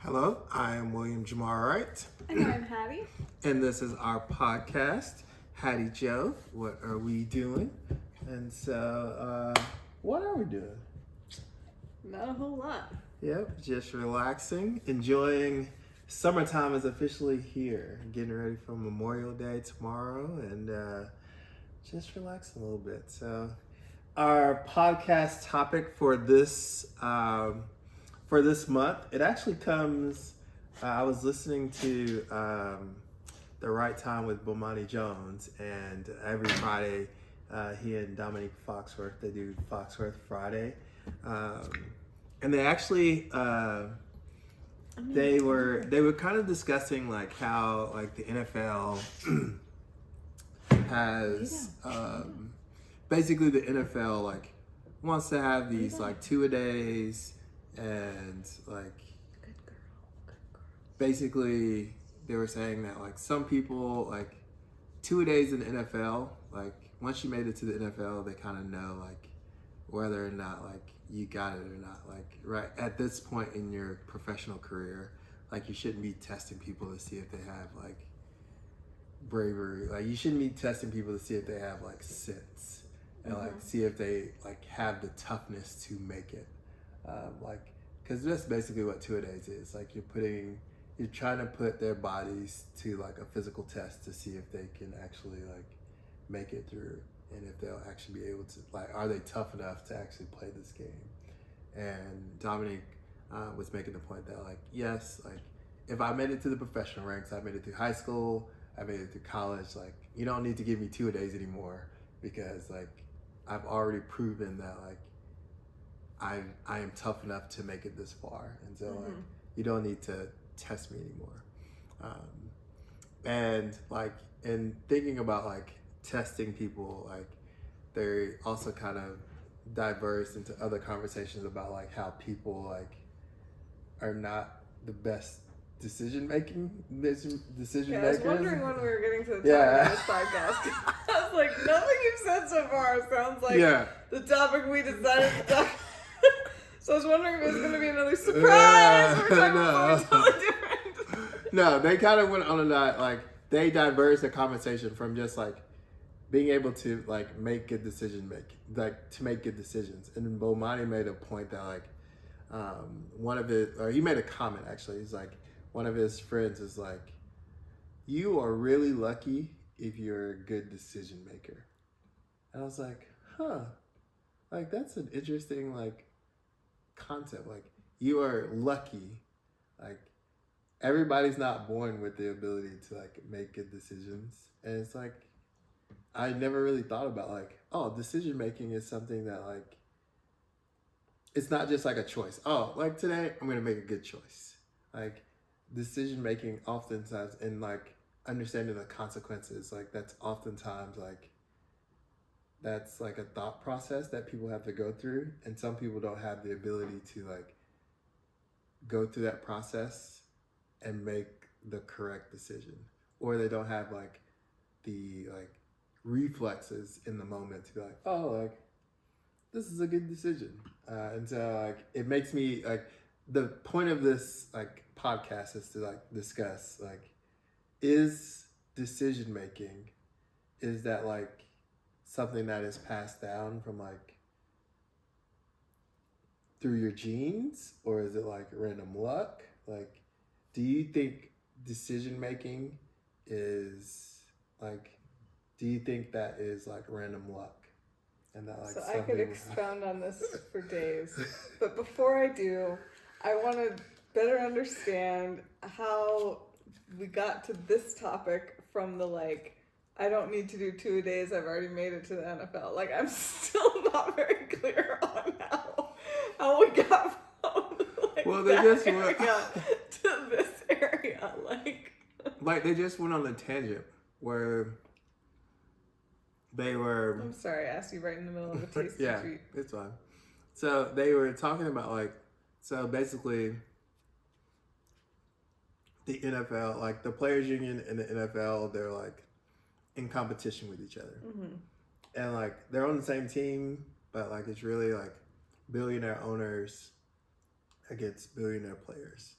Hello, I am William Jamar Wright, And I'm Hattie. and this is our podcast, HattieJo. What are we doing? And so, what are we doing? Not a whole lot. Yep, just relaxing, enjoying. Summertime is officially here. Getting ready for Memorial Day tomorrow, and just relaxing a little bit. So, our podcast topic for this month, it actually comes. I was listening to The Right Time with Bomani Jones, and every Friday, he and Dominique Foxworth, they do Foxworth Friday, and they actually they were kind of discussing like how like the NFL has basically the NFL like wants to have these like two-a-days and like basically they were saying that like some people like two-a-days in the NFL, like once you made it to the NFL, they kind of know like whether or not like you got it or not. Like right at this point in your professional career, like you shouldn't be testing people to see if they have like bravery. Like you shouldn't be testing people to see if they have like sense and like see if they like have the toughness to make it. Like because that's basically what two-a-days is. Like you're trying to put their bodies to like a physical test to see if they can actually like make it through and if they'll actually be able to like are they tough enough to actually play this game. And Dominic was making the point that like yes, like if I made it to the professional ranks, I made it through high school, I made it through college, like you don't need to give me two-a-days anymore because like I've already proven that like I am tough enough to make it this far, and so like you don't need to test me anymore. And like in thinking about like testing people, like they also kind of diverse into other conversations about like how people like are not the best decision makers. I was wondering when we were getting to the topic of this podcast. I was like, nothing you've said so far sounds like the topic we decided to talk. So I was wondering if it was going to be another surprise. We're talking about something totally different. No, they kind of went on a lot. Like they diverged the conversation from just like being able to like make good decisions. And then Bomani made a point that like he made a comment actually. He's like one of his friends is like, you are really lucky if you're a good decision maker. And I was like, huh, like that's an interesting like concept. Like you are lucky. Like everybody's not born with the ability to like make good decisions. And it's like I never really thought about like, oh, decision making is something that like it's not just like a choice. Oh, like today I'm gonna make a good choice. Like decision making oftentimes and like understanding the consequences, like that's oftentimes like that's like a thought process that people have to go through, and some people don't have the ability to like go through that process and make the correct decision, or they don't have like the like reflexes in the moment to be like, oh, like this is a good decision. And so like it makes me like the point of this like podcast is to like discuss like is decision making, is that like something that is passed down from like through your genes, or is it like random luck? Like do you think decision making is like, do you think that is like random luck? And that like so I could expound on this for days. But before I do, I want to better understand how we got to this topic from the like, I don't need to do two-a-days, I've already made it to the NFL. Like I'm still not very clear on how we got from like well, they just went to this area. Like they just went on a tangent where they were. I'm sorry, I asked you right in the middle of a tasty treat. It's fine. So they were talking about like, so basically the NFL, like the players union and the NFL, they're like in competition with each other. And like they're on the same team, but like it's really like billionaire owners against billionaire players.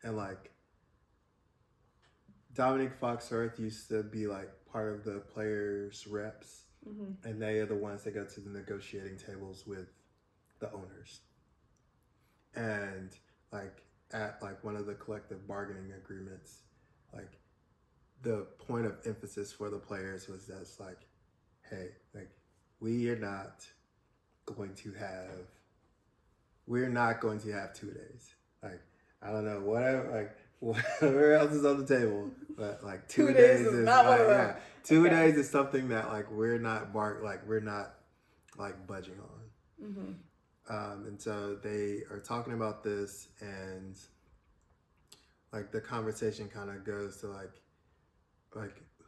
and like Dominic Foxworth used to be like part of the players' reps, and they are the ones that go to the negotiating tables with the owners. And like at like one of the collective bargaining agreements, like the point of emphasis for the players was that's like, hey, like we're not going to have 2 days. Like I don't know, whatever else is on the table, but like 2 days is not like, one of them. 2 days is something that like we're not budging on. And so they are talking about this, and like the conversation kind of goes to like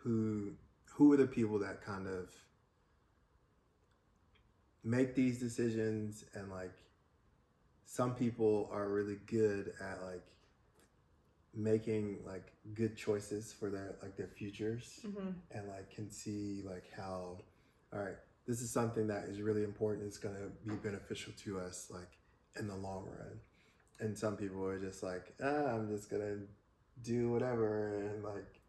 who are the people that kind of make these decisions, and like some people are really good at like making like good choices for their futures, and like can see like how, all right, this is something that is really important, it's going to be beneficial to us like in the long run. And some people are just like, I'm just going to do whatever, and like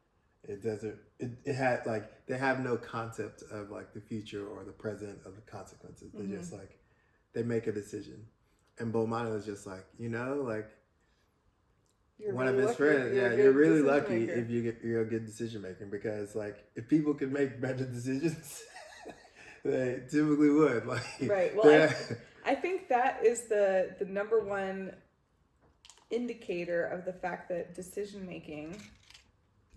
it had like they have no concept of like the future or the present of the consequences. They just like they make a decision. And Bomano is just like, like You're one really of his lucky friends. if Yeah, you're a you're good really decision lucky maker. if you're a good decision maker, because like if people could make better decisions, they typically would. Like Right. Well, I think that is the number one indicator of the fact that decision making,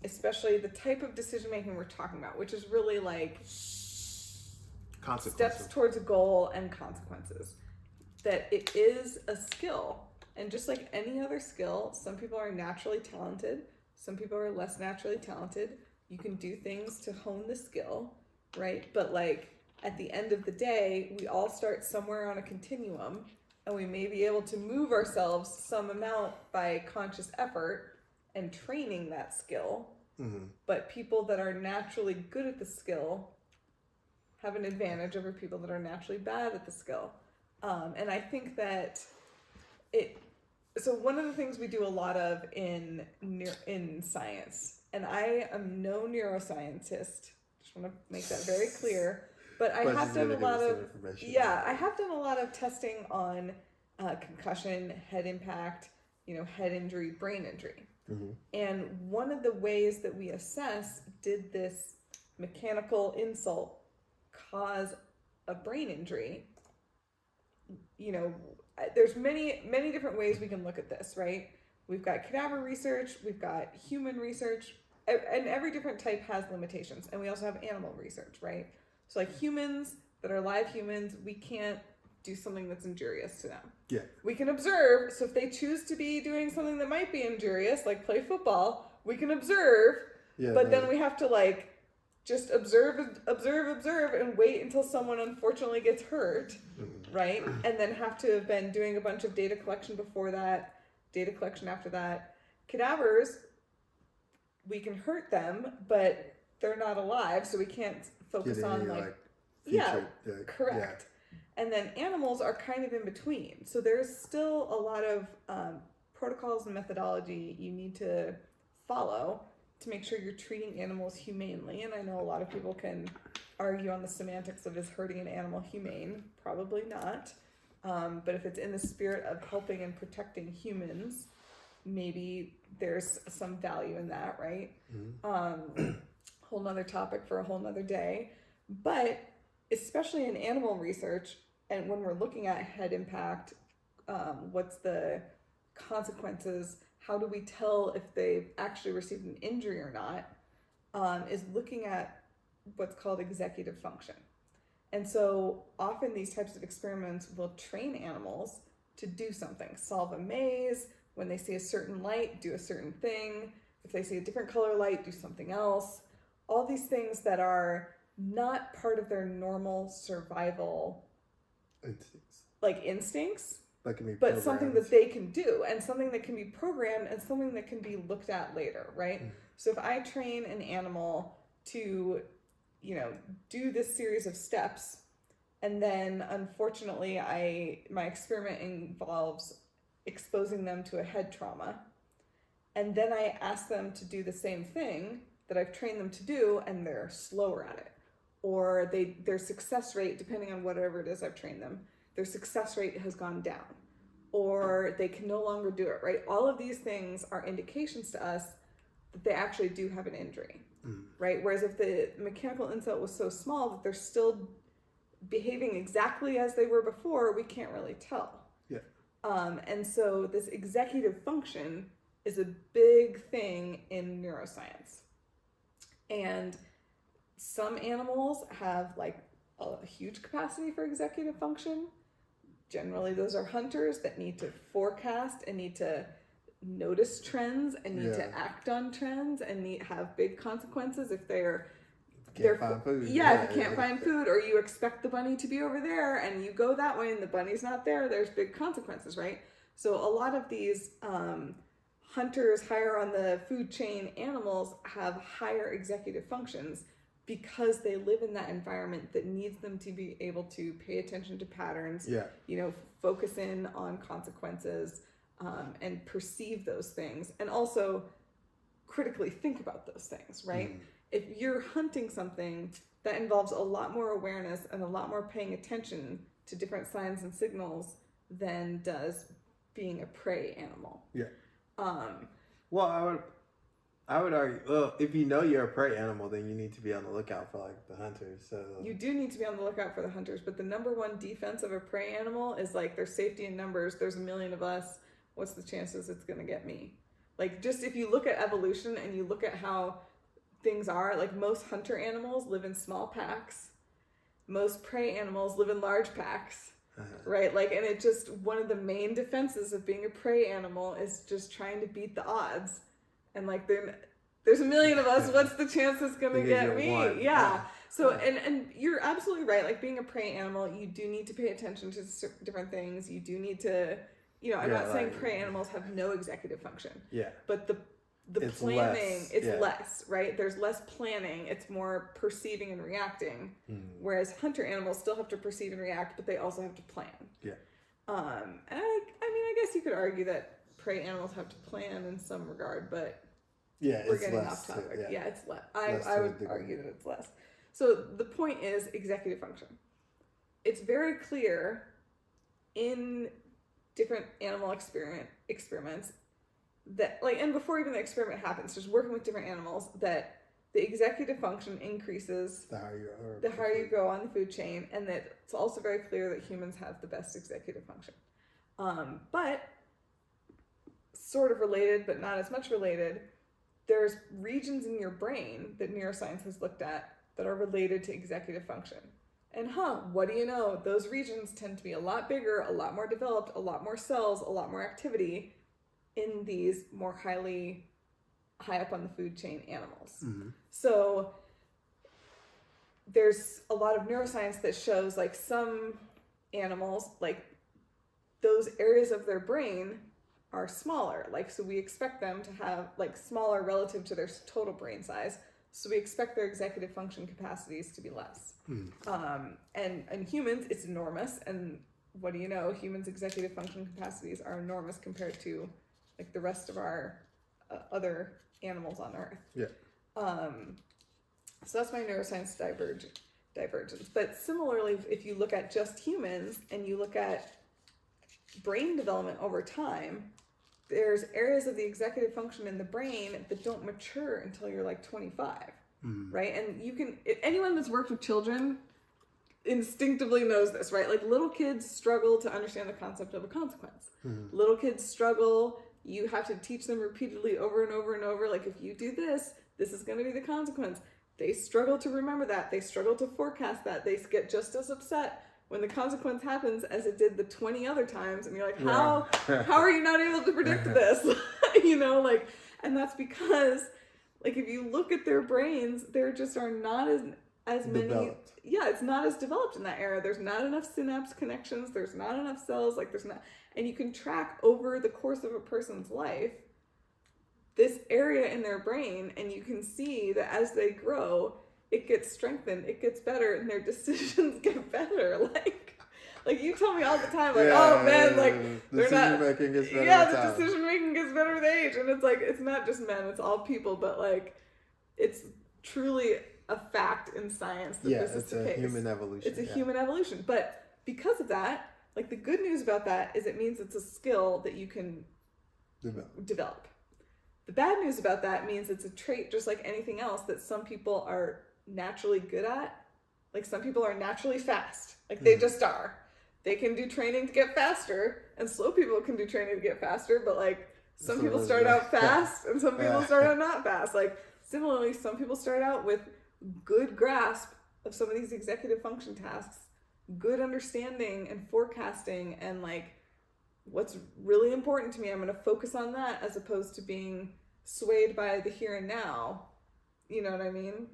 especially the type of decision making we're talking about, which is really like steps towards a goal and consequences, that it is a skill. And just like any other skill, some people are naturally talented, some people are less naturally talented. You can do things to hone the skill, right? But like at the end of the day, we all start somewhere on a continuum, and we may be able to move ourselves some amount by conscious effort and training that skill. But people that are naturally good at the skill have an advantage over people that are naturally bad at the skill. And I think that so one of the things we do a lot of in science, and I am no neuroscientist, just want to make that very clear, but I have done a lot of testing on concussion, head impact, head injury, brain injury. And one of the ways that we assess, did this mechanical insult cause a brain injury? There's many different ways we can look at this, right? We've got cadaver research, we've got human research, and every different type has limitations. And we also have animal research, right? So like humans that are live humans, we can't do something that's injurious to them. Yeah. We can observe, so if they choose to be doing something that might be injurious, like play football, we can observe, but then we have to like just observe and wait until someone unfortunately gets hurt, right? And then have to have been doing a bunch of data collection before that, data collection after that. Cadavers, we can hurt them, but they're not alive, so we can't focus on correct. Yeah. And then animals are kind of in between. So there's still a lot of protocols and methodology you need to follow to make sure you're treating animals humanely. And I know a lot of people can argue on the semantics of is hurting an animal humane? Probably not. But if it's in the spirit of helping and protecting humans, maybe there's some value in that, right? Whole nother topic for a whole nother day. But especially in animal research, and when we're looking at head impact, what's the consequences, how do we tell if they've actually received an injury or not, is looking at what's called executive function. And so often these types of experiments will train animals to do something, solve a maze. When they see a certain light, do a certain thing. If they see a different color light, do something else. All these things that are not part of their normal survival instincts, but something that they can do, and something that can be programmed, and something that can be looked at later, right? So if I train an animal to, do this series of steps, and then unfortunately my experiment involves exposing them to a head trauma, and then I ask them to do the same thing that I've trained them to do, and they're slower at it. Or their success rate, depending on whatever it is I've trained them, their success rate has gone down. Or they can no longer do it, right? All of these things are indications to us that they actually do have an injury, right? Whereas if the mechanical insult was so small that they're still behaving exactly as they were before, we can't really tell. Yeah. And so this executive function is a big thing in neuroscience. And some animals have like a huge capacity for executive function. Generally, those are hunters that need to forecast and need to notice trends and need to act on trends and have big consequences if they're find food. If you can't find food, or you expect the bunny to be over there and you go that way and the bunny's not there, there's big consequences, right? So a lot of these hunters higher on the food chain animals have higher executive functions because they live in that environment that needs them to be able to pay attention to patterns, focus in on consequences, and perceive those things, and also critically think about those things, right? If you're hunting something, that involves a lot more awareness and a lot more paying attention to different signs and signals than does being a prey animal. Yeah. Well, I would argue, well, if you know you're a prey animal, then you need to be on the lookout for like the hunters. So you do need to be on the lookout for the hunters, but the number one defense of a prey animal is like there's safety in numbers. There's a million of us. What's the chances it's going to get me? Like, just if you look at evolution and you look at how things are, like most hunter animals live in small packs. Most prey animals live in large packs. Right? Like, and it just, one of the main defenses of being a prey animal is just trying to beat the odds. And like, there's a million of us. What's the chance it's going to get me? One. Yeah. So, and you're absolutely right. Like, being a prey animal, you do need to pay attention to different things. You do need to, I'm not saying prey animals have no executive function. Yeah. But the planning, it's less, right? There's less planning. It's more perceiving and reacting. Whereas hunter animals still have to perceive and react, but they also have to plan. Yeah. And I guess you could argue that prey animals have to plan in some regard, but we're getting off topic. Yeah, it's less. I would argue that it's less. So the point is executive function. It's very clear in different animal experiments that, like, and before even the experiment happens, just working with different animals, that the executive function increases the higher you go on the food chain, and that it's also very clear that humans have the best executive function. But sort of related, but not as much related, there's regions in your brain that neuroscience has looked at that are related to executive function. And what do you know? Those regions tend to be a lot bigger, a lot more developed, a lot more cells, a lot more activity in these more high up on the food chain animals. So there's a lot of neuroscience that shows, like, some animals, like, those areas of their brain are smaller. Like, so we expect them to have, like, smaller relative to their total brain size. So we expect their executive function capacities to be less. And humans, it's enormous. And what do you know? Humans' executive function capacities are enormous compared to, like, the rest of our other animals on Earth. Yeah. So that's my neuroscience divergence. But similarly, if you look at just humans and you look at brain development over time, there's areas of the executive function in the brain that don't mature until you're like 25, right? And anyone that's worked with children instinctively knows this, right? Like, little kids struggle to understand the concept of a consequence. Little kids struggle. You have to teach them repeatedly over and over and over, like, if you do this, this is going to be the consequence. They struggle to remember that. They struggle to forecast that. They get just as upset when the consequence happens as it did the 20 other times. And you're like, how are you not able to predict this? And that's because, like, if you look at their brains, there just are not as many developed. Yeah, it's not as developed in that area. There's not enough synapse connections. There's not enough cells. Like, there's not, and you can track over the course of a person's life this area in their brain, and you can see that as they grow, it gets strengthened, it gets better, and their decisions get better. Like, you tell me all the time, like, oh man, like, they're not. Decision making gets better. Yeah, with the time. decision making gets better with age, and it's like it's not just men; it's all people. But like, it's truly a fact in science that this is the case. It's a human evolution. It's a human evolution, but because of that, like the good news about that is it means it's a skill that you can develop. The bad news about that means it's a trait just like anything else that some people are naturally good at. Like some people are naturally fast. Like they just are. They can do training to get faster, and slow people can do training to get faster, but like some people start out fast and some people start out not fast. Like similarly, some people start out with good grasp of some of these executive function tasks, good understanding and forecasting, and like what's really important to me, I'm going to focus on that as opposed to being swayed by the here and now. You know what I mean?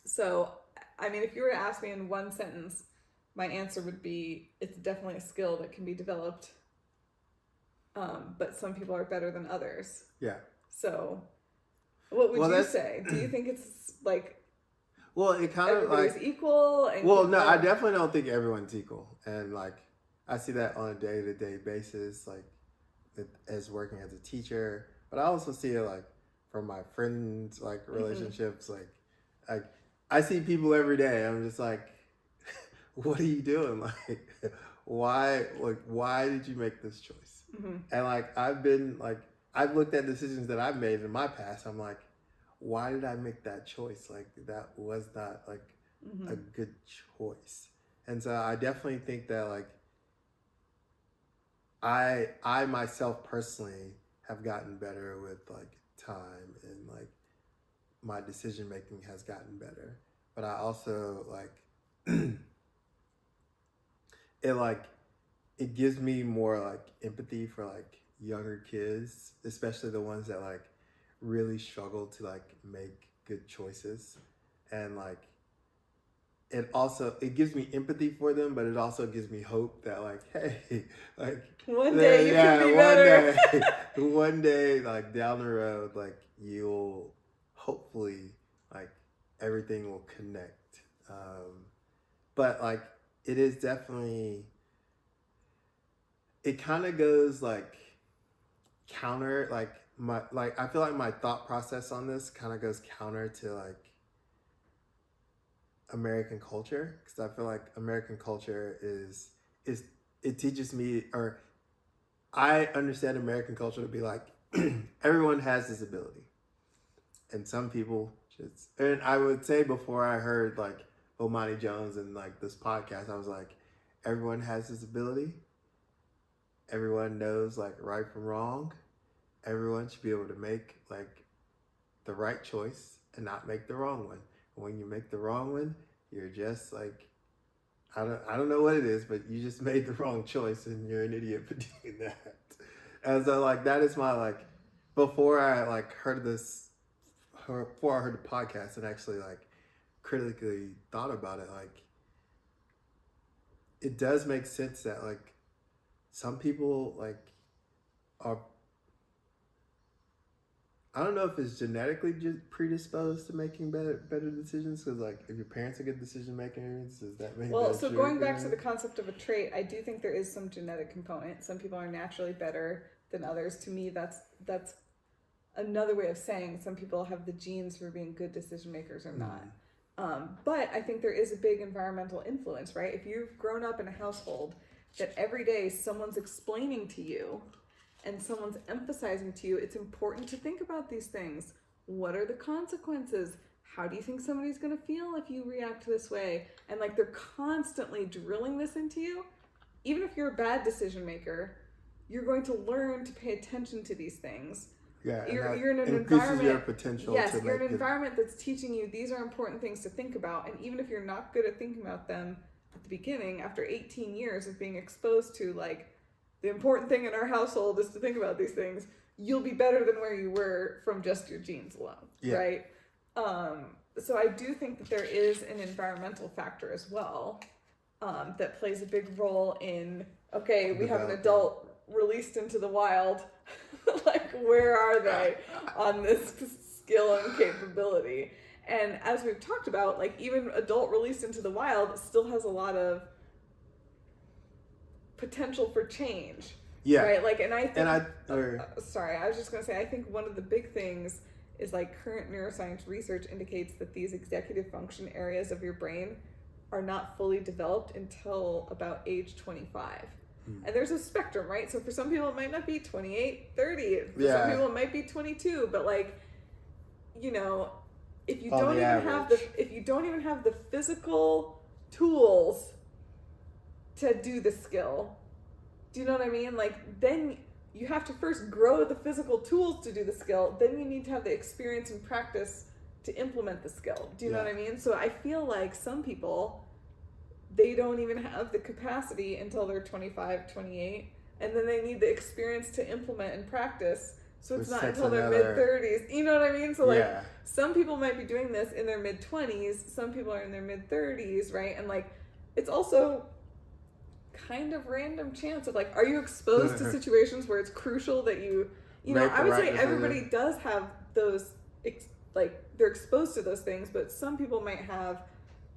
So, I mean, if you were to ask me in one sentence, my answer would be it's definitely a skill that can be developed, but some people are better than others. Yeah. So, what would you say? Do you think it's like well, it kind of everybody's like equal? And well, no, I definitely don't think everyone's equal, and like I see that on a day-to-day basis, like as working as a teacher, but I also see it like from my friends, like relationships, like I see people every day. I'm just like, what are you doing? Like, why did you make this choice? And like I've looked at decisions that I've made in my past. I'm like, why did I make that choice? Like that was not like a good choice. And so I definitely think that like I myself personally have gotten better with like time, and like my decision making has gotten better. But I also like it gives me more like empathy for like younger kids, especially the ones that like really struggle to like make good choices. And like it gives me empathy for them, but it also gives me hope that like, hey, like one day you can be better. One day like down the road, like you'll hopefully like everything will connect. But like it is definitely, it kind of goes like counter, like I feel like my thought process on this kind of goes counter to like American culture, because I feel like American culture is it teaches me, or I understand American culture to be like everyone has this ability, and some people just, and I would say before I heard like Omani Jones and like this podcast, I was like, everyone has this ability, everyone knows like right from wrong, everyone should be able to make like the right choice and not make the wrong one. When you make the wrong one, you're just like, I don't know what it is, but you just made the wrong choice and you're an idiot for doing that. And so like that is my like, before I like heard this, before I heard the podcast and actually like critically thought about it, like it does make sense that like some people like are, I don't know if it's genetically just predisposed to making better decisions, because like if your parents are good decision makers, does that make well, so going back to the concept of a trait, I do think there is some genetic component. Some people are naturally better than others. To me, that's another way of saying some people have the genes for being good decision makers or not. But I think there is a big environmental influence, right? If you've grown up in a household that every day someone's explaining to you and someone's emphasizing to you, it's important to think about these things. What are the consequences? How do you think somebody's going to feel if you react this way? And like they're constantly drilling this into you. Even if you're a bad decision maker, you're going to learn to pay attention to these things. Yeah, you're in an environment. Your potential. Yes, you're in an environment that's teaching you these are important things to think about. And even if you're not good at thinking about them at the beginning, after 18 years of being exposed to like the important thing in our household is to think about these things, you'll be better than where you were from just your genes alone, right? So I do think that there is an environmental factor as well that plays a big role in, okay, we have an adult released into the wild. Like, where are they on this skill and capability? And as we've talked about, like even adult released into the wild still has a lot of potential for change. Yeah. Right. Like, and I think, sorry, I was just going to say, I think one of the big things is like current neuroscience research indicates that these executive function areas of your brain are not fully developed until about age 25. And there's a spectrum, right? So for some people it might not be 28, 30. For some people it might be 22, but like, you know, if you don't even have the physical tools to do the skill, do you know what I mean? Like, then you have to first grow the physical tools to do the skill. Then you need to have the experience and practice to implement the skill. Do you know what I mean? So I feel like some people, they don't even have the capacity until they're 25, 28, and then they need the experience to implement and practice. So it's not until their mid-30s. You know what I mean? So like, some people might be doing this in their mid-20s. Some people are in their mid-30s, right? And like, it's also kind of random chance of like, are you exposed to situations where it's crucial that you know, I would say everybody does have those, like, they're exposed to those things, but some people might have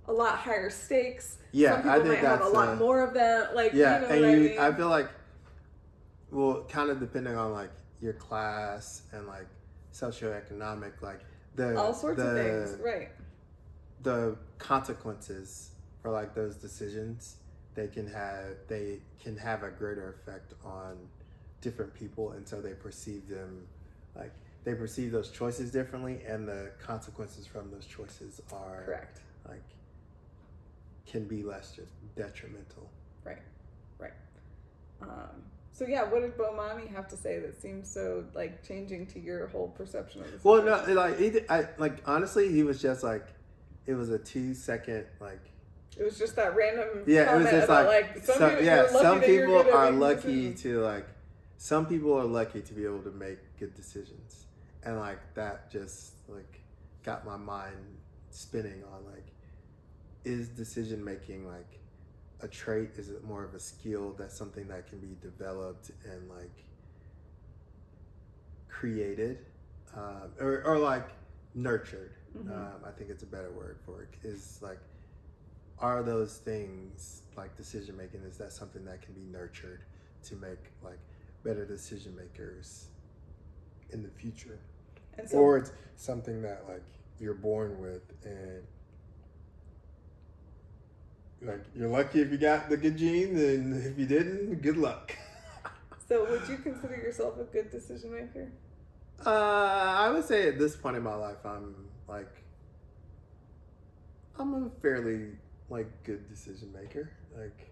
a lot higher stakes. Yeah, some people might have a lot more of them. Like, you know what I mean? I feel like, well, kind of depending on like your class and like socioeconomic, like all sorts of things, right? The consequences for like those decisions, they can have a greater effect on different people, and so they perceive those choices differently, and the consequences from those choices are correct. Like, can be less detrimental. Right. So yeah, what did Bomani have to say that seems so like changing to your whole perception of this? Well, no, honestly, he was just like, it was a 2-second like. It was just that random. Yeah, it was just like some people are lucky decisions. to like. Some people are lucky to be able to make good decisions, and like that just like got my mind spinning on like, is decision making like a trait? Is it more of a skill? That's something that can be developed and like created, or like nurtured. I think it's a better word for it. Is like, are those things like decision making? Is that something that can be nurtured to make like better decision makers in the future? And so, or it's something that like you're born with, and like you're lucky if you got the good genes, and if you didn't, good luck. So would you consider yourself a good decision maker? I would say at this point in my life, I'm a fairly like good decision maker. Like,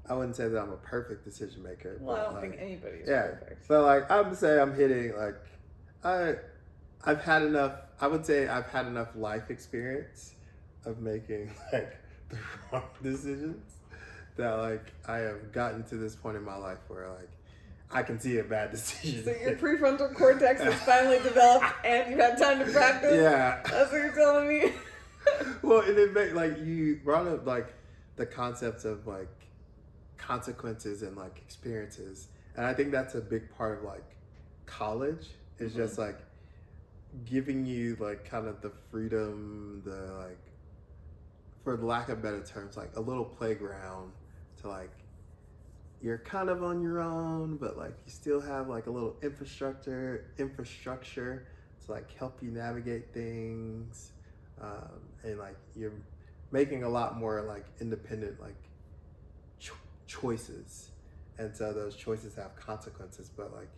I wouldn't say that I'm a perfect decision maker. Well, but I don't like, think anybody's perfect. So like, I would say I'm hitting like, I've had enough. I would say I've had enough life experience of making like the wrong decisions that like I have gotten to this point in my life where like I can see a bad decision. So your prefrontal cortex is finally developed, and you've had time to practice. Yeah, that's what you're telling me. Well, and it made, like, you brought up like the concepts of like consequences and like experiences, and I think that's a big part of like college. Is just like giving you like kind of the freedom, the like, for lack of better terms, like a little playground to like, you're kind of on your own, but like you still have like a little infrastructure to like help you navigate things, and like you're making a lot more like independent like choices, and so those choices have consequences, but like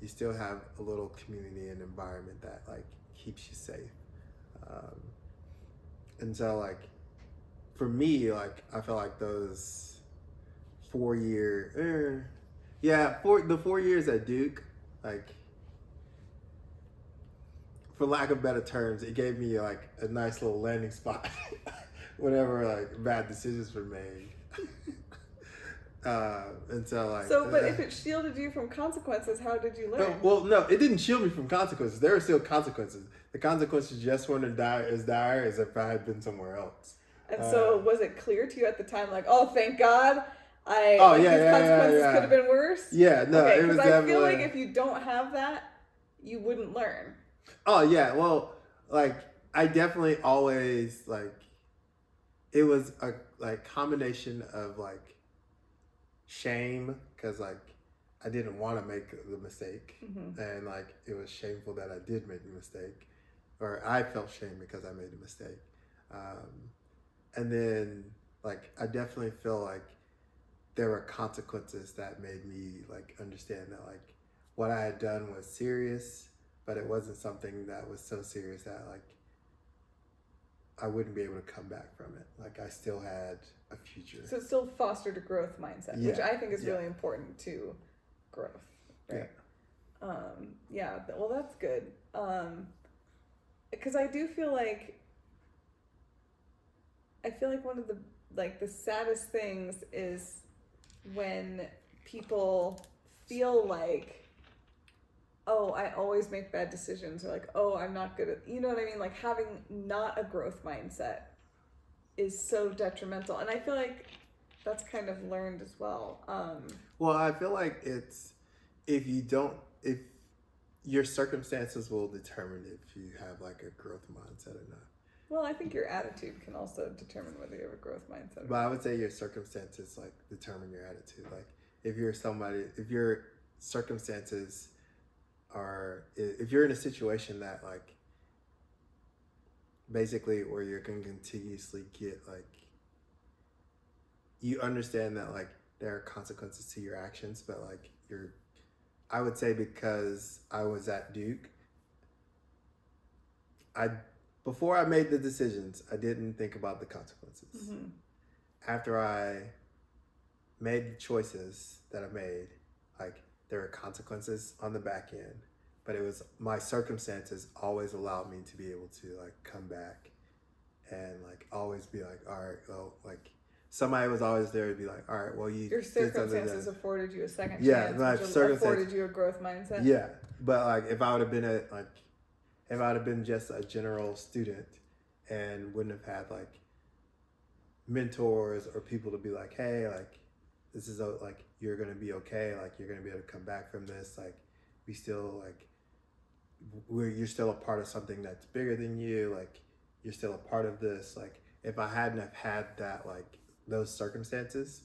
you still have a little community and environment that like keeps you safe, and so like for me, like I feel like those 4 year, the 4 years at Duke, like, for lack of better terms, it gave me like a nice little landing spot whenever like bad decisions were made. And so like, but if it shielded you from consequences, how did you learn? No, it didn't shield me from consequences. There were still consequences. The consequences just weren't as dire as if I had been somewhere else. And so was it clear to you at the time, like, oh, thank God, these consequences could have been worse? Yeah, no, okay, it was definitely... I feel like if you don't have that, you wouldn't learn. Oh, yeah, well, like, I definitely always, like, it was a, like, combination of, like, shame because like I didn't want to make the mistake, Mm-hmm. and like it was shameful that I did make the mistake, or I felt shame because I made the mistake. And then like I definitely feel like there were consequences that made me like understand that like what I had done was serious, but it wasn't something that was so serious that like I wouldn't be able to come back from it. Like I still had a future. So it still fostered a growth mindset, which Yeah. I think is Yeah. really important to growth, right? Yeah. Yeah, well, that's good. Because I feel like one of the saddest things is when people feel like, oh, I always make bad decisions, or like, oh, I'm not good at, you know what I mean? Like having not a growth mindset is so detrimental. And I feel like that's kind of learned as well. Well, I feel like it's if your circumstances will determine if you have like a growth mindset or not. Well, I think your attitude can also determine whether you have a growth mindset. But I would say your circumstances like determine your attitude. Like if your circumstances if you're in a situation that like basically where you're going to continuously get like you understand that like there are consequences to your actions, but like I would say because I was at Duke, before I made the decisions, I didn't think about the consequences. Mm-hmm. After I made the choices that I made, like there were consequences on the back end, but it was my circumstances always allowed me to be able to like come back and like always be like, all right, well, like somebody was always there to be like, all right, well, your circumstances afforded you a second yeah, chance, my which afforded you a growth mindset. Yeah, but like if I would have been just a general student and wouldn't have had like mentors or people to be like, hey, like this is like you're gonna be okay, like you're gonna be able to come back from this, like we still like you're still a part of something that's bigger than you, like you're still a part of this. Like if I hadn't have had that like those circumstances,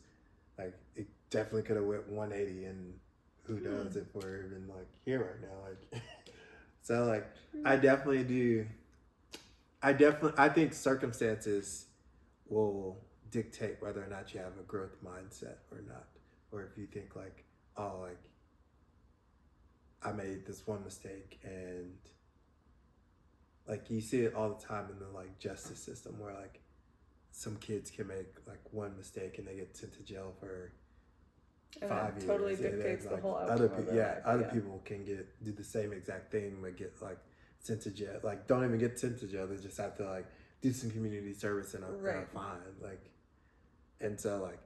like it definitely could have went 180 and who knows if we're even like here right now, like so like I think circumstances will dictate whether or not you have a growth mindset or not, or if you think like, oh, like I made this one mistake, and like you see it all the time in the like justice system where like some kids can make like one mistake and they get sent to jail for and 5 years. Totally dictates the like whole outcome other of people, their life. other people can do the same exact thing but get like sent to jail. Like don't even get sent to jail. They just have to like do some community service and a fine. Like, and so like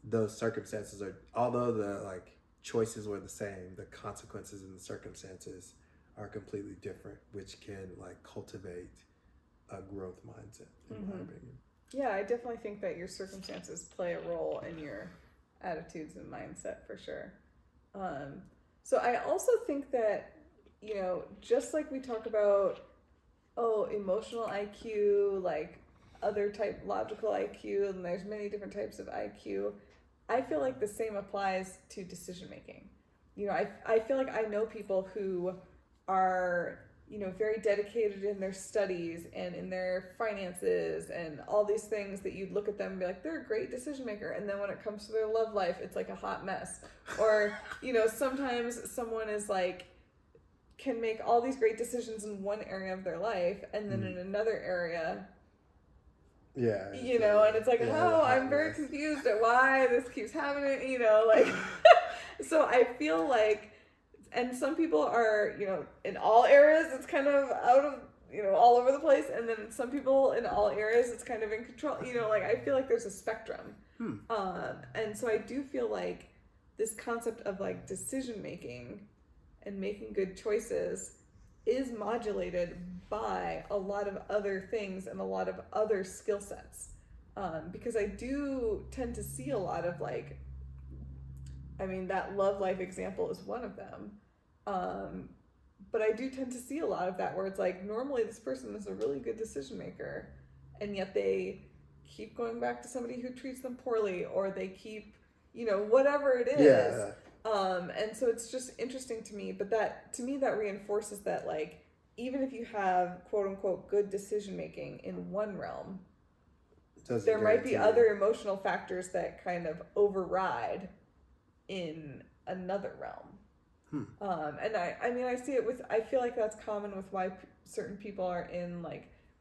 those circumstances are, although the like choices were the same, the consequences and the circumstances are completely different, which can like cultivate a growth mindset in my opinion. Yeah, I definitely think that your circumstances play a role in your attitudes and mindset for sure. So I also think that, you know, just like we talk about, emotional IQ, like other type logical IQ, and there's many different types of IQ, I feel like the same applies to decision making. You know, I feel like I know people who are, you know, very dedicated in their studies and in their finances and all these things that you'd look at them and be like, they're a great decision maker. And then when it comes to their love life, it's like a hot mess. Or, you know, sometimes someone is like, can make all these great decisions in one area of their life, and then in another area, you know, and it's like, I'm very confused at why this keeps happening, you know, like, so I feel like, and some people are, you know, in all areas, it's kind of out of, you know, all over the place. And then some people in all areas, it's kind of in control, you know, like I feel like there's a spectrum. And so I do feel like this concept of like decision making and making good choices is modulated by a lot of other things and a lot of other skill sets. Because I do tend to see a lot of like, I mean, that love life example is one of them. But I do tend to see a lot of that where it's like, normally this person is a really good decision maker, and yet they keep going back to somebody who treats them poorly, or they keep, whatever it is. Yeah. And so it's just interesting to me, but that reinforces that, like, even if you have quote unquote good decision making in one realm, there might be other emotional factors that kind of override in another realm. And I see it I feel like that's common with why certain people are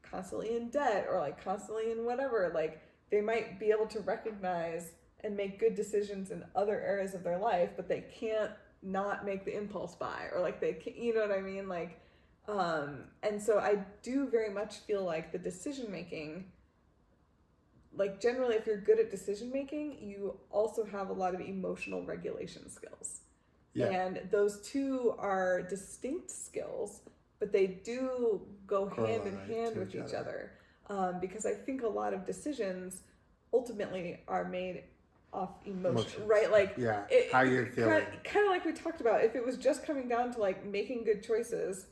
constantly in debt, or like constantly in whatever. Like, they might be able to recognize and make good decisions in other areas of their life, but they can't not make the impulse buy, or like they can't, you know what I mean? Like, and so I do very much feel like the decision making, like, generally, if you're good at decision making, you also have a lot of emotional regulation skills. Yeah. And those two are distinct skills, but they do go hand in hand with each other. Because I think a lot of decisions ultimately are made off emotion, right? Like, how you're feeling. Kind of like we talked about, if it was just coming down to like making good choices,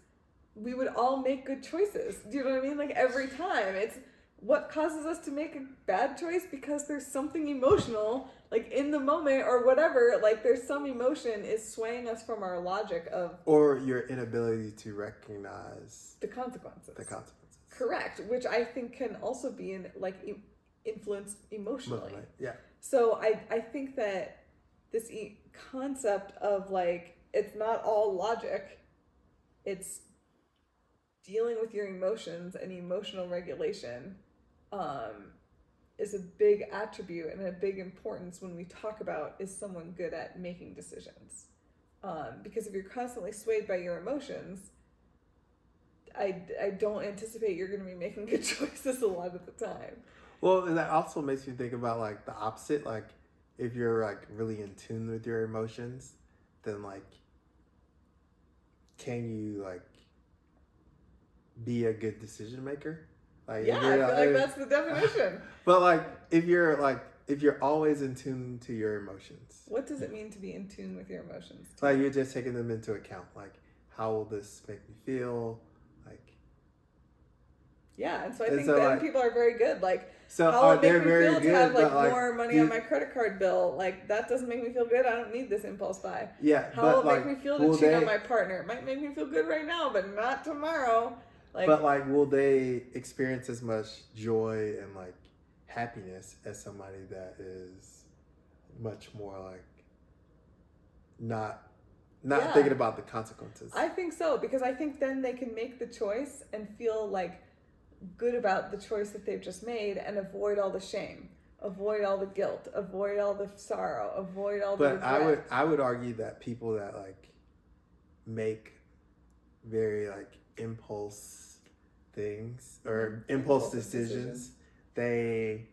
we would all make good choices. Do you know what I mean? Like, every time. It's what causes us to make a bad choice, because there's something emotional, like in the moment or whatever, like there's some emotion is swaying us from our logic of, or your inability to recognize the consequences. Correct, which I think can also be influenced emotionally. Yeah. So I think that this concept of, like, it's not all logic, it's dealing with your emotions and emotional regulation, is a big attribute and a big importance when we talk about, is someone good at making decisions? Because if you're constantly swayed by your emotions, I don't anticipate you're going to be making good choices a lot of the time. Well, that also makes me think about, like, the opposite. Like, if you're, like, really in tune with your emotions, then, like, can you, like, be a good decision maker? Like, yeah, I feel like that's the definition. But, like, if you're always in tune to your emotions. What does it mean to be in tune with your emotions? Like, you're just taking them into account. Like, how will this make me feel? Like, yeah, and so I think then, like, people are very good. Like, so how will it make me very feel good, to have, like, like, more money on my credit card bill? Like, that doesn't make me feel good. I don't need this impulse buy. Yeah, how will it make me feel to cheat on my partner? It might make me feel good right now, but not tomorrow. Like, but, like, will they experience as much joy and, like, happiness as somebody that is much more, like, not thinking about the consequences? I think so, because I think then they can make the choice and feel, like, good about the choice that they've just made, and avoid all the shame, avoid all the guilt, avoid all the sorrow, avoid all the regret. I would argue that people that, like, make very, like, impulse things or impulse decisions, they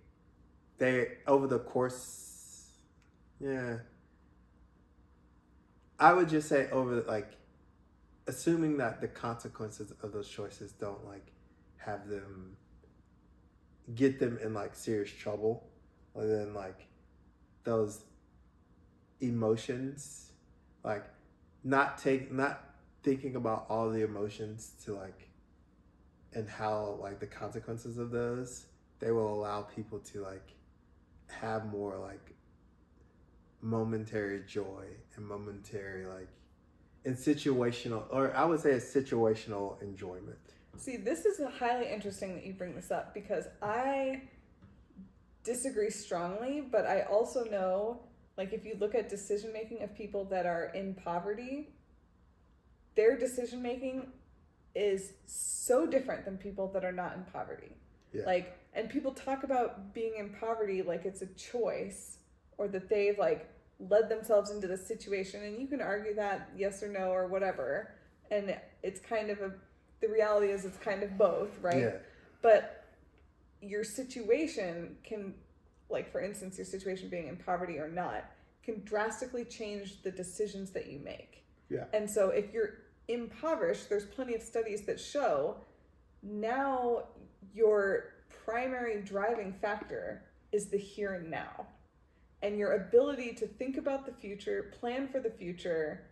over the course, I would just say assuming that the consequences of those choices don't, like, get them in, like, serious trouble, or then, like, those emotions, like, not thinking about all the emotions to, like, and how, like, the consequences of those, they will allow people to, like, have more, like, momentary joy and momentary, like, and situational, or I would say a situational enjoyment. See, this is highly interesting that you bring this up, because I disagree strongly, but I also know, like, if you look at decision making of people that are in poverty, their decision making is so different than people that are not in poverty. Yeah. Like, and people talk about being in poverty like it's a choice, or that they've, like, led themselves into the situation, and you can argue that yes or no or whatever, and it's kind of the reality is it's kind of both, right? Yeah. But your situation can, like, for instance, your situation being in poverty or not, can drastically change the decisions that you make. Yeah. And so if you're impoverished, there's plenty of studies that show now your primary driving factor is the here and now. And your ability to think about the future, plan for the future,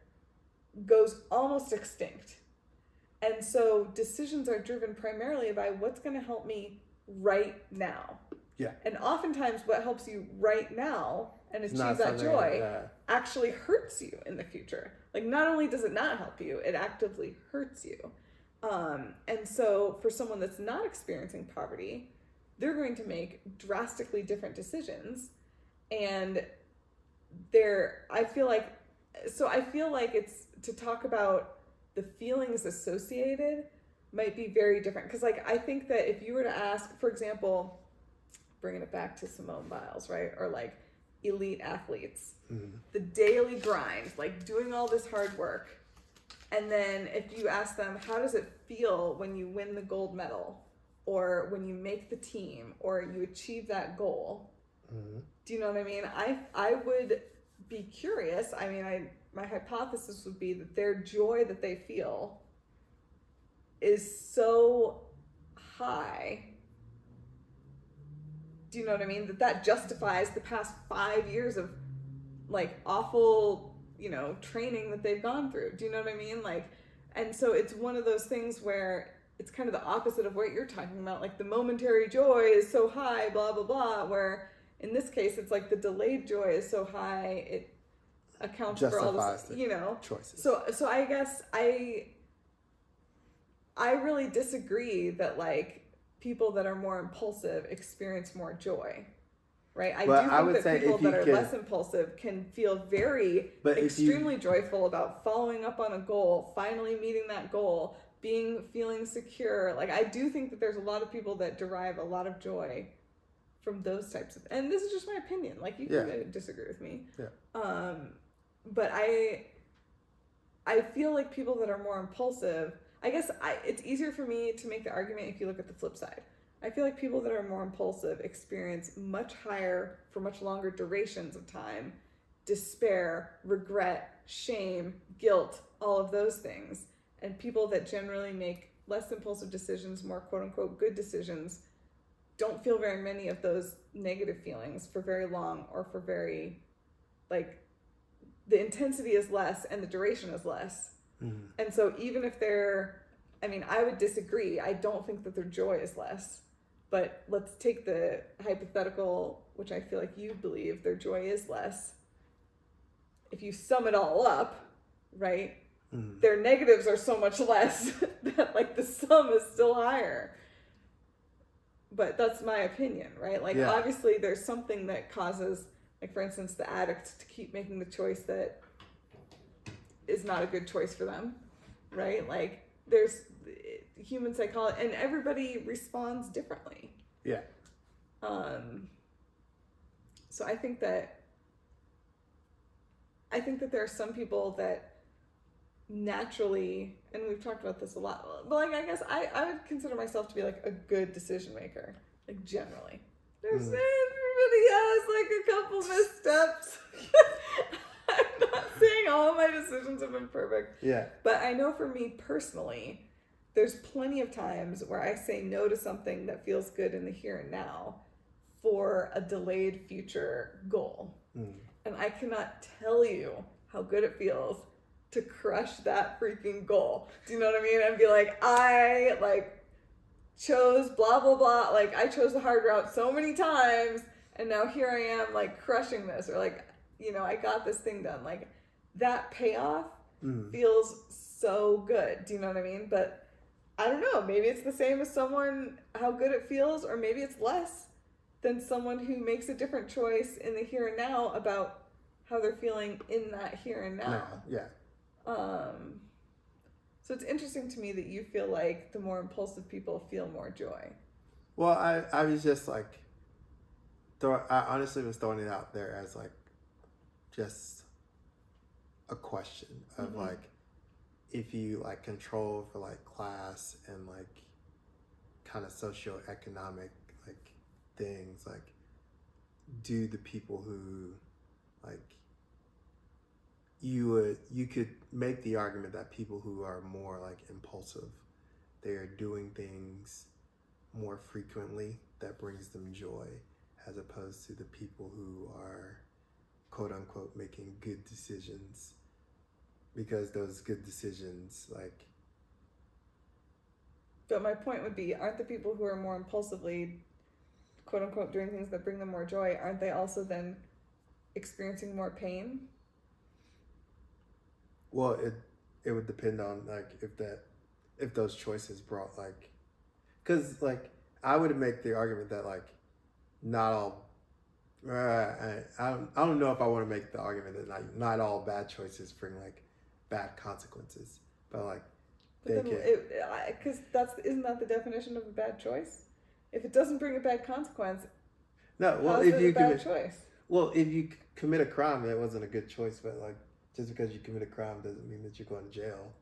goes almost extinct. And so decisions are driven primarily by what's going to help me right now. Yeah. And oftentimes what helps you right now and It's achieve not that something joy that- actually hurts you in the future. Like, not only does it not help you, it actively hurts you. And so for someone that's not experiencing poverty, they're going to make drastically different decisions. And I feel like it's to talk about the feelings associated might be very different. Because, like, I think that if you were to ask, for example, bringing it back to Simone Biles, right? Or like elite athletes, the daily grind, like doing all this hard work. And then if you ask them, how does it feel when you win the gold medal or when you make the team or you achieve that goal? Do you know what I mean? I would be curious. I mean, my hypothesis would be that their joy that they feel is so high. Do you know what I mean? That justifies the past 5 years of like awful, training that they've gone through. Do you know what I mean? Like, and so it's one of those things where it's kind of the opposite of what you're talking about. Like, the momentary joy is so high, blah, blah, blah, where in this case, it's like the delayed joy is so high, it accounts for all this, choices. So I guess I really disagree that like people that are more impulsive experience more joy. Right, I do think that people that are less impulsive can feel very extremely joyful about following up on a goal, finally meeting that goal, feeling secure. Like, I do think that there's a lot of people that derive a lot of joy from those types of, and this is just my opinion. Like, you can disagree with me. Yeah. But I feel like people that are more impulsive, I guess it's easier for me to make the argument if you look at the flip side. I feel like people that are more impulsive experience much higher, for much longer durations of time, despair, regret, shame, guilt, all of those things. And people that generally make less impulsive decisions, more quote unquote good decisions, don't feel very many of those negative feelings for very long, or for very, like, the intensity is less and the duration is less. And so even if I would disagree. I don't think that their joy is less. But let's take the hypothetical, which I feel like you believe their joy is less. If you sum it all up, right, their negatives are so much less that like the sum is still higher. But that's my opinion, right? Like, obviously there's something that causes, like, for instance, the addict to keep making the choice that is not a good choice for them, right? Like, there's human psychology, and everybody responds differently. Yeah. So I think that there are some people that naturally, and we've talked about this a lot, but like, I guess I would consider myself to be like a good decision maker, like, generally. There's everybody has like a couple missteps. I'm not saying all my decisions have been perfect. Yeah. But I know for me personally, there's plenty of times where I say no to something that feels good in the here and now for a delayed future goal. And I cannot tell you how good it feels to crush that freaking goal. Do you know what I mean? And be like, I like chose blah, blah, blah. Like, I chose the hard route so many times, and now here I am like crushing this, or like, I got this thing done. Like, that payoff feels so good. Do you know what I mean? But I don't know, maybe it's the same as someone, how good it feels, or maybe it's less than someone who makes a different choice in the here and now about how they're feeling in that here and now. Yeah. So it's interesting to me that you feel like the more impulsive people feel more joy. Well, I was just like, I honestly was throwing it out there as like just a question of like, if you like control for like class and like kind of socioeconomic like things, like, do the people who like, you could make the argument that people who are more like impulsive, they're doing things more frequently that brings them joy, as opposed to the people who are quote unquote making good decisions, because those good decisions, like. But my point would be, aren't the people who are more impulsively quote unquote doing things that bring them more joy, aren't they also then experiencing more pain? Well, it would depend on like if those choices brought like, because like I would make the argument that like not all. I don't know if I want to make the argument that not all bad choices bring like bad consequences, but like But they then, can. because isn't that the definition of a bad choice? If it doesn't bring a bad consequence, No, well, how's if it you a bad commit, choice? well, if you commit a crime, that wasn't a good choice. But like, just because you commit a crime doesn't mean that you're going to jail.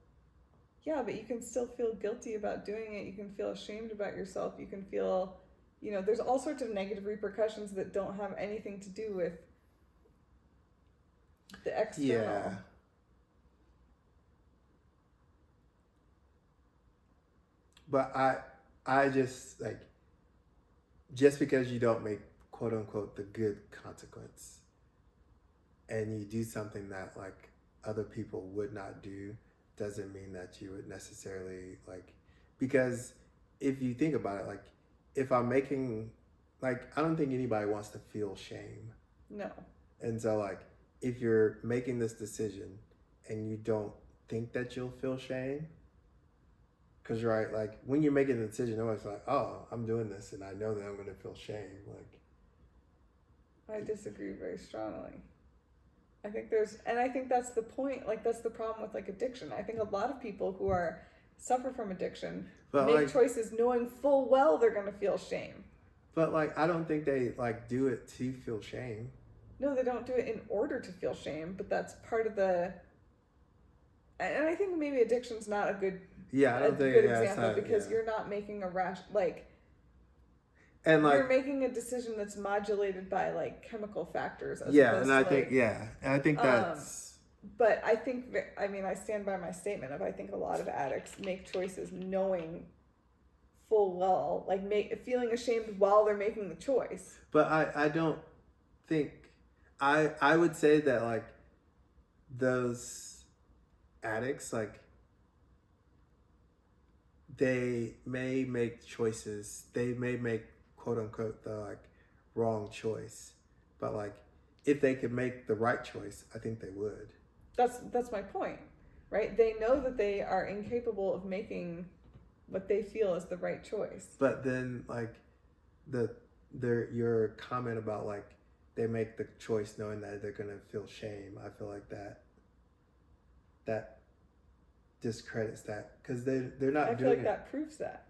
Yeah, but you can still feel guilty about doing it. You can feel ashamed about yourself. You can feel, there's all sorts of negative repercussions that don't have anything to do with the external. Yeah. But I just like, just because you don't make quote unquote the good consequence, and you do something that like other people would not do, doesn't mean that you would necessarily like, because if you think about it, like if I'm making, like I don't think anybody wants to feel shame. No. And so like if you're making this decision and you don't think that you'll feel shame, because right, like when you're making a decision, nobody's like, oh, I'm doing this and I know that I'm going to feel shame. Like, I disagree very strongly. I think that's the point. Like that's the problem with like addiction. I think a lot of people who suffer from addiction make like, choices knowing full well they're going to feel shame. But like, I don't think they like do it to feel shame. No, they don't do it in order to feel shame, but that's part of the. And I think maybe addiction's not a good. Yeah, I don't think good example not, because you're not making a and like you're making a decision that's modulated by like chemical factors. As and I think and I think that's. But I think I stand by my statement of I think a lot of addicts make choices knowing full well, like feeling ashamed while they're making the choice. But I don't think I would say that like those addicts like they may make choices, they may make quote unquote the like wrong choice, but like if they could make the right choice, I think they would. That's my point, right? They know that they are incapable of making what they feel is the right choice. But then like your comment about like they make the choice knowing that they're gonna feel shame, I feel like that discredits that because they're not I doing feel like it. that proves that.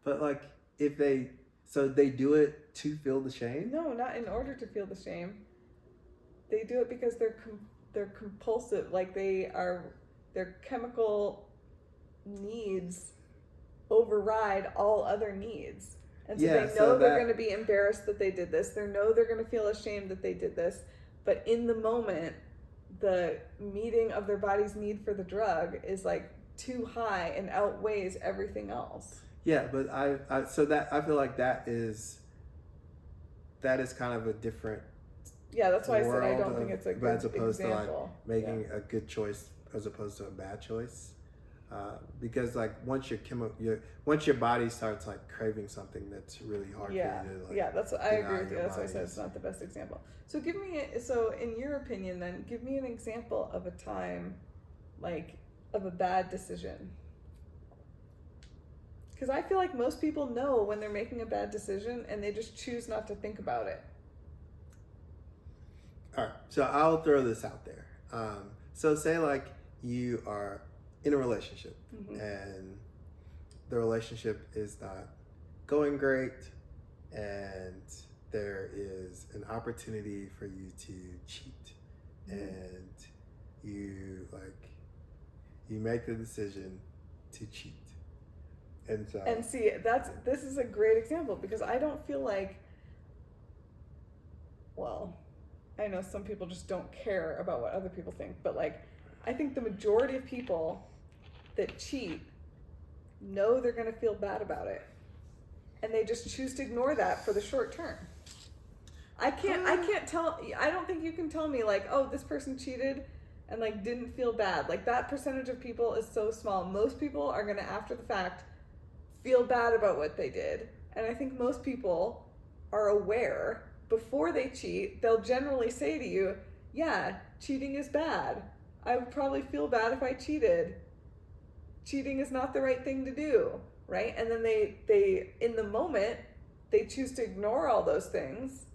But like if they do it to feel the shame? No, not in order to feel the shame. They do it because they're compulsive, like their chemical needs override all other needs. And so they know they're going to be embarrassed that they did this. They know they're going to feel ashamed that they did this. But in the moment, the meeting of their body's need for the drug is like too high and outweighs everything else. Yeah, but I feel like that is kind of a different. Yeah, that's why I said I don't think it's a good as opposed example. To like making a good choice as opposed to a bad choice. Because like once your body starts like craving something that's really hard for you to like. That's I agree with you. That's why I said it's not the best example. So in your opinion then, give me an example of a time like of a bad decision. Because I feel like most people know when they're making a bad decision and they just choose not to think about it. All right, so I'll throw this out there. So say like you are in a relationship and the relationship is not going great and there is an opportunity for you to cheat and you make the decision to cheat. And see, this is a great example because I don't feel like, well, I know some people just don't care about what other people think, but like I think the majority of people that cheat know they're going to feel bad about it and they just choose to ignore that for the short term. I don't think you can tell me like, oh, this person cheated and like didn't feel bad. Like that percentage of people is so small. Most people are gonna, after the fact, feel bad about what they did. And I think most people are aware before they cheat. They'll generally say to you, yeah, cheating is bad. I would probably feel bad if I cheated. Cheating is not the right thing to do, right? And then they in the moment, they choose to ignore all those things,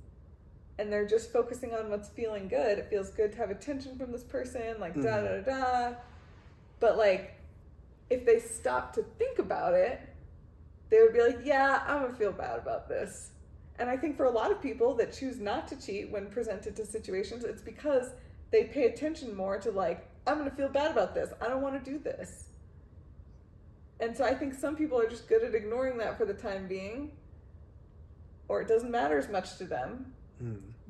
and they're just focusing on what's feeling good. It feels good to have attention from this person, like da da da. But like, if they stop to think about it, they would be like, yeah, I'm gonna feel bad about this. And I think for a lot of people that choose not to cheat when presented to situations, it's because they pay attention more to like, I'm gonna feel bad about this. I don't want to do this. And so I think some people are just good at ignoring that for the time being, or it doesn't matter as much to them.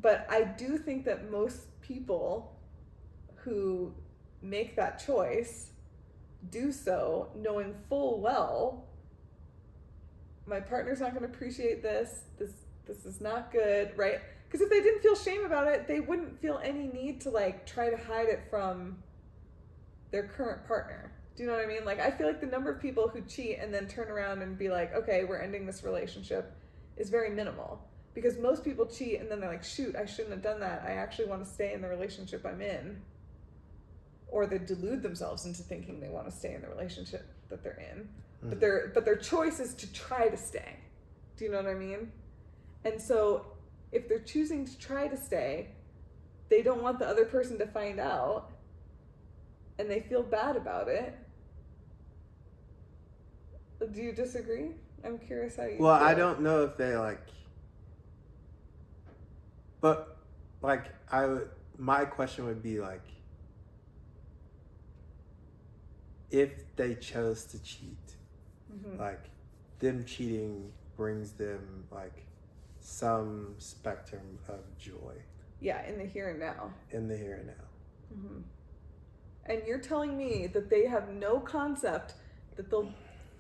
But I do think that most people who make that choice do so knowing full well, my partner's not going to appreciate this. This is not good, right? Because if they didn't feel shame about it, they wouldn't feel any need to like try to hide it from their current partner. Do you know what I mean? Like, I feel like the number of people who cheat and then turn around and be like, okay, we're ending this relationship is very minimal. Because most people cheat and then they're like, shoot, I shouldn't have done that. I actually want to stay in the relationship I'm in. Or they delude themselves into thinking they want to stay in the relationship that they're in. But their choice is to try to stay. Do you know what I mean? And so if they're choosing to try to stay, they don't want the other person to find out, and they feel bad about it. Do you disagree? I'm curious how you feel. I don't know if they like, but like my question would be like, if they chose to cheat, like them cheating brings them like some spectrum of joy. Yeah, in the here and now. In the here and now. And you're telling me that they have no concept that they'll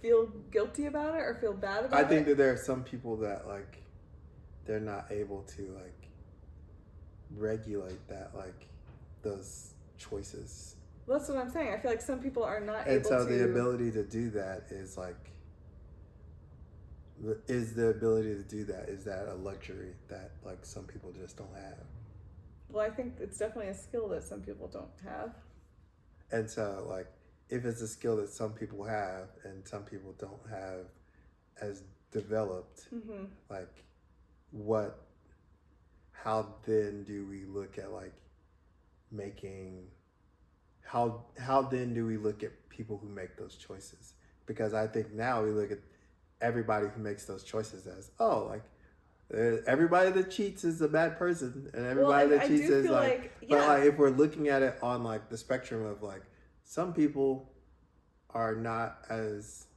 feel guilty about it or feel bad about it? I think that there are some people that like, they're not able to like regulate that, like those choices. Well, that's what I'm saying. I feel like some people are not and able so to... the ability to do that is like, is that a luxury that like some people just don't have? Well, I think it's definitely a skill that some people don't have. And so like, if it's a skill that some people have and some people don't have as developed, like how then do we look at like how then do we look at people who make those choices? Because I think now we look at everybody who makes those choices as, oh, like everybody that cheats is a bad person, and everybody that cheats is like, but like if we're looking at it on like the spectrum of like, some people are not as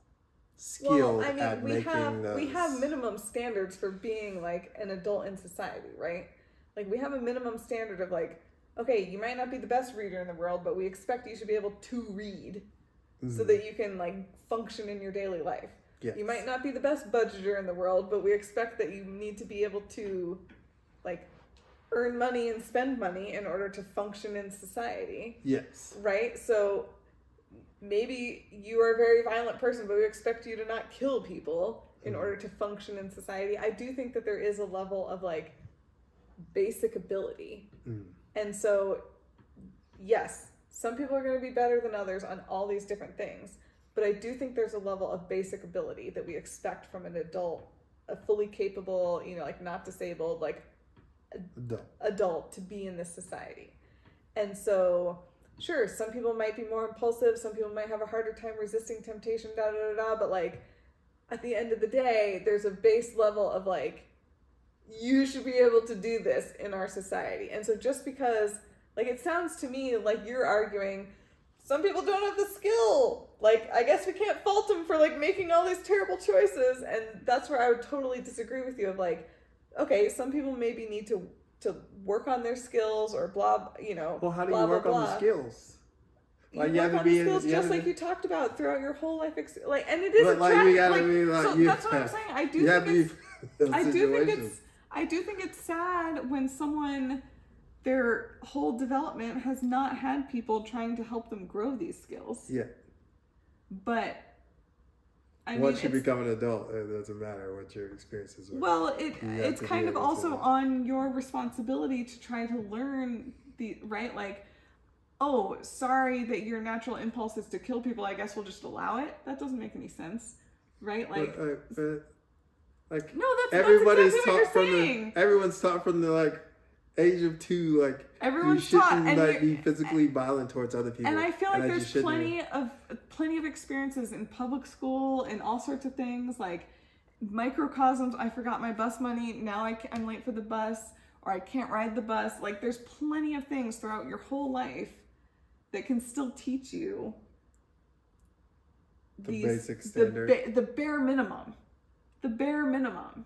skilled at making those. We have minimum standards for being like an adult in society, right? Like we have a minimum standard of like, okay, you might not be the best reader in the world, but we expect you should be able to read so that you can like function in your daily life. Yes. You might not be the best budgeter in the world, but we expect that you need to be able to like earn money and spend money in order to function in society. Yes. Right? So maybe you are a very violent person, but we expect you to not kill people in order to function in society. I do think that there is a level of like basic ability. And so, yes, some people are going to be better than others on all these different things. But I do think there's a level of basic ability that we expect from an adult, a fully capable, like not disabled, like adult to be in this society. And so, sure, some people might be more impulsive. Some people might have a harder time resisting temptation, but like at the end of the day, there's a base level of like, you should be able to do this in our society. And so just because, like, it sounds to me like you're arguing some people don't have the skill. Like, I guess we can't fault them for like making all these terrible choices. And that's where I would totally disagree with you of like, okay, some people maybe need to work on their skills or blah, Well, how do blah, you work blah, on blah. the skills? Like you have to be skills just like you talked about throughout your whole life. And it is a like you gotta be like, so that's what I'm saying. I do think it's sad when someone their whole development has not had people trying to help them grow these skills. Yeah. But once you become an adult, it doesn't matter what your experiences are. Well, it's kind of also on your responsibility to try to learn right? Like, oh, sorry that your natural impulse is to kill people. I guess we'll just allow it. That doesn't make any sense, right? Like, like no, everybody's that's exactly taught from everyone's taught from the like age of 2, like everyone's you taught shouldn't like be physically violent towards other people. And I feel like there's plenty of experiences in public school and all sorts of things, like microcosms. I forgot my bus money. Now I'm late for the bus, or I can't ride the bus. Like, there's plenty of things throughout your whole life that can still teach you the basic standard, the bare minimum. The bare minimum.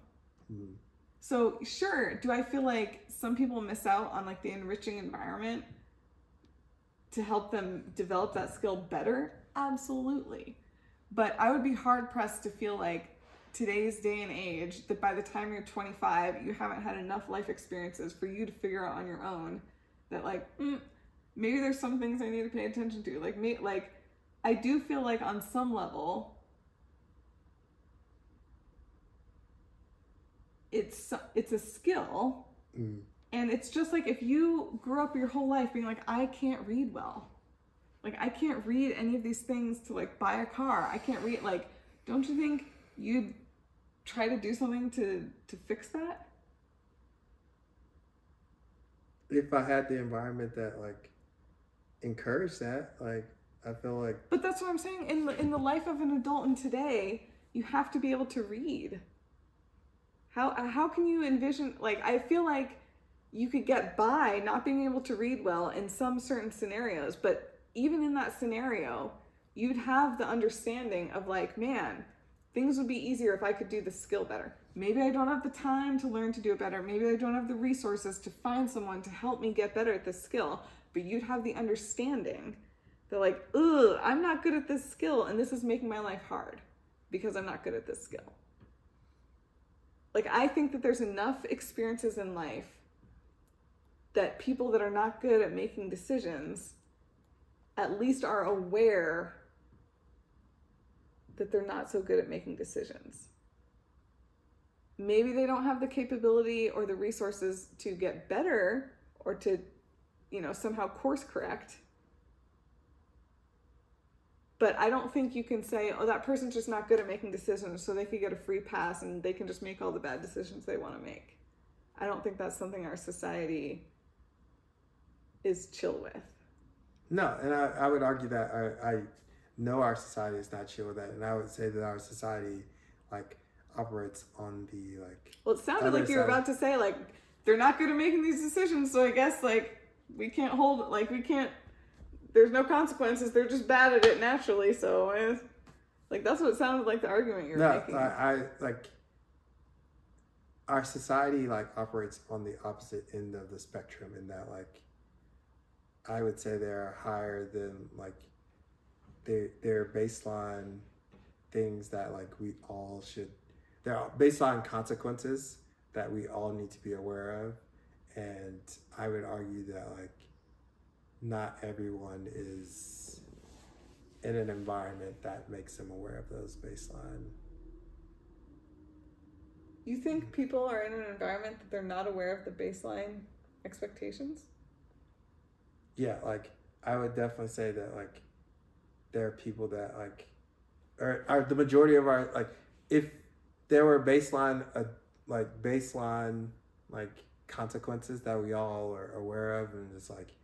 Mm-hmm. So sure, do I feel like some people miss out on like the enriching environment to help them develop that skill better? Absolutely. But I would be hard pressed to feel like today's day and age that by the time you're 25, you haven't had enough life experiences for you to figure out on your own that like, maybe there's some things I need to pay attention to. Like I do feel like on some level, it's a skill, and it's just like if you grew up your whole life being like, I can't read well, like I can't read any of these things to like buy a car, I can't read, like, don't you think you'd try to do something to fix that? If I had the environment that like encouraged that, like I feel like. But that's what I'm saying. In the life of an adult in today, you have to be able to read. How can you envision, like, I feel like you could get by not being able to read well in some certain scenarios, but even in that scenario, you'd have the understanding of like, man, things would be easier if I could do the skill better. Maybe I don't have the time to learn to do it better. Maybe I don't have the resources to find someone to help me get better at this skill, but you'd have the understanding that like, I'm not good at this skill and this is making my life hard because I'm not good at this skill. Like, I think that there's enough experiences in life that people that are not good at making decisions at least are aware that they're not so good at making decisions. Maybe they don't have the capability or the resources to get better or to, somehow course correct. But I don't think you can say, oh, that person's just not good at making decisions, so they could get a free pass and they can just make all the bad decisions they want to make. I don't think that's something our society is chill with. No, and I would argue that I know our society is not chill with that, and I would say that our society, like, operates on the, like... Well, it sounded like you were about to say, like, they're not good at making these decisions, so I guess, like, we can't hold, like, we can't... There's no consequences. They're just bad at it naturally. So, like, that's what it sounded like the argument you're making. I like our society like operates on the opposite end of the spectrum in that, like, I would say they're higher than like they're baseline things that like we all should. There are baseline consequences that we all need to be aware of, and I would argue that like. Not everyone is in an environment that makes them aware of those baseline. You think people are in an environment that they're not aware of the baseline expectations? Yeah, like I would definitely say that like there are people that like are the majority of our like if there were baseline consequences that we all are aware of, and it's like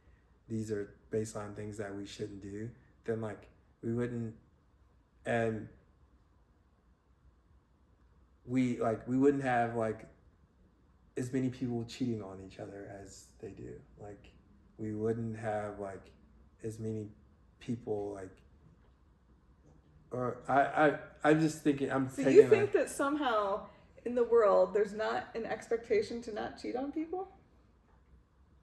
these are baseline things that we shouldn't do, then like we wouldn't, and we wouldn't have like as many people cheating on each other as they do. Like we wouldn't have like as many people like, or I'm just thinking So you think that somehow in the world there's not an expectation to not cheat on people?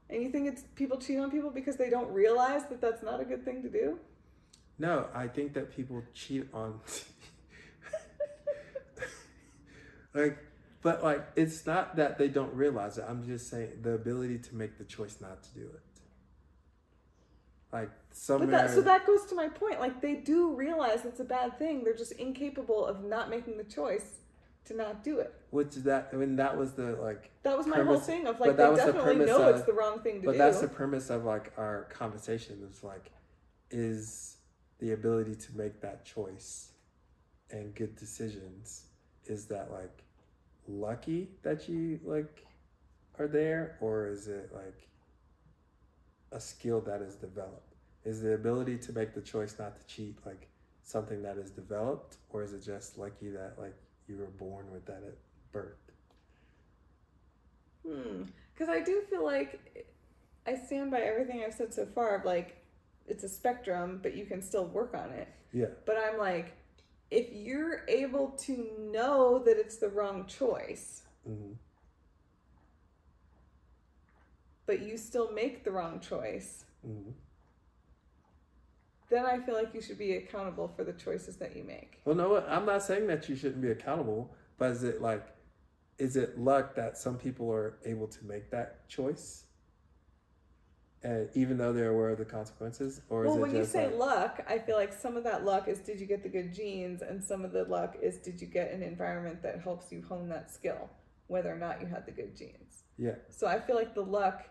And you think it's people cheat on people because they don't realize that that's not a good thing to do? No, I think that people cheat on... like, But like, it's not that they don't realize it. I'm just saying the ability to make the choice not to do it. Like somewhere. So that goes to my point. Like they do realize it's a bad thing. They're just incapable of not making the choice to not do it. Which that I mean that was the like. That was my premise, whole thing of like but that they was the definitely premise know of, it's the wrong thing to do. But that's the premise of like our conversation. Is like, is the ability to make that choice and good decisions. Is that like lucky that you like are there, or is it like a skill that is developed? Is the ability to make the choice not to cheat like something that is developed, or is it just lucky that like you were born with that at birth? Because I do feel like I stand by everything I've said so far of like it's a spectrum, but you can still work on it. Yeah. But I'm like, if you're able to know that it's the wrong choice, but you still make the wrong choice, then I feel like you should be accountable for the choices that you make. Well, no, I'm not saying that you shouldn't be accountable, but is it luck that some people are able to make that choice? And even though they're aware of the consequences? Or is it when just you say luck, I feel like some of that luck is did you get the good genes, and some of the luck is did you get an environment that helps you hone that skill, whether or not you had the good genes. Yeah. So I feel like the luck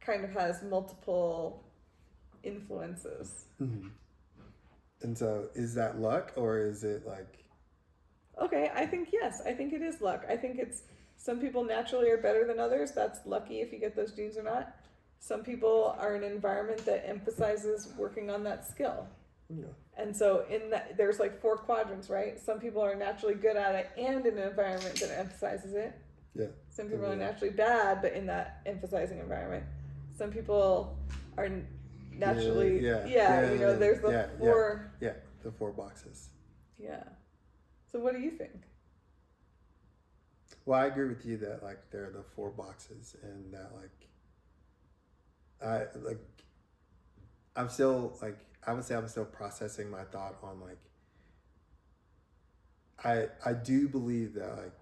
kind of has multiple influences. And so is that luck, or is it like... Okay, I think yes. I think it is luck. I think it's some people naturally are better than others. That's lucky if you get those genes or not. Some people are in an environment that emphasizes working on that skill. Yeah. And so in that, there's like 4 quadrants, right? Some people are naturally good at it and in an environment that emphasizes it. Yeah. Some people are naturally bad, but in that emphasizing environment. Some people are naturally, there's the 4. Yeah, the 4 boxes. Yeah. So what do you think? Well, I agree with you that like there are the 4 boxes, and that like I'm still like I would say I'm still processing my thought on like I do believe that like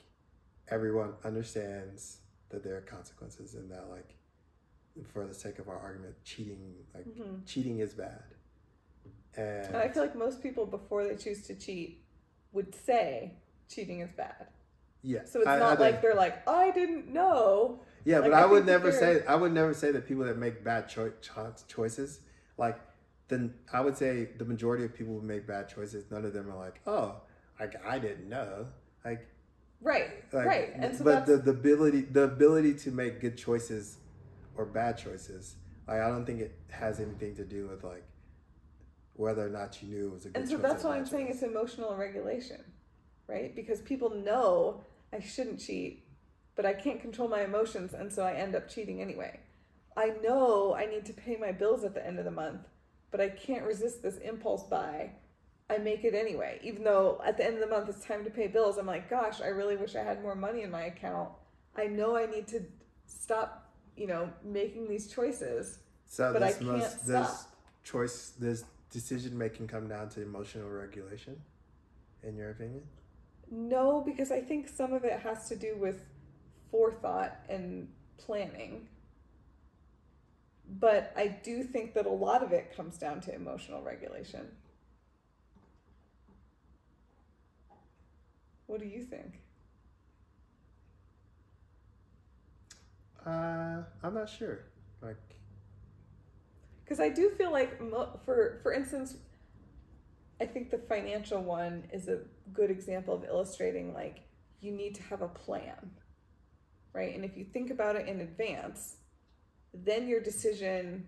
everyone understands that there are consequences, and that like for the sake of our argument, cheating is bad. And I feel like most people before they choose to cheat would say cheating is bad. Yeah. So it's not like they're like, I didn't know. Yeah, like, but I would never say that people that make bad choices, like then I would say the majority of people who make bad choices, none of them are like, oh, like I didn't know. Right. And so but the ability to make good choices or bad choices, like I don't think it has anything to do with like whether or not you knew it was a good choice. And so that's why I'm saying it's emotional regulation, right? Because people know I shouldn't cheat, but I can't control my emotions, and so I end up cheating anyway. I know I need to pay my bills at the end of the month, but I can't resist this impulse buy. I make it anyway, even though at the end of the month it's time to pay bills. I'm like, gosh, I really wish I had more money in my account. I know I need to stop, making these choices, but I can't stop. This decision making come down to emotional regulation, in your opinion? No, because I think some of it has to do with forethought and planning. But I do think that a lot of it comes down to emotional regulation. What do you think? I'm not sure. Because I do feel like, for instance, I think the financial one is a good example of illustrating like you need to have a plan, right? And if you think about it in advance, then your decision,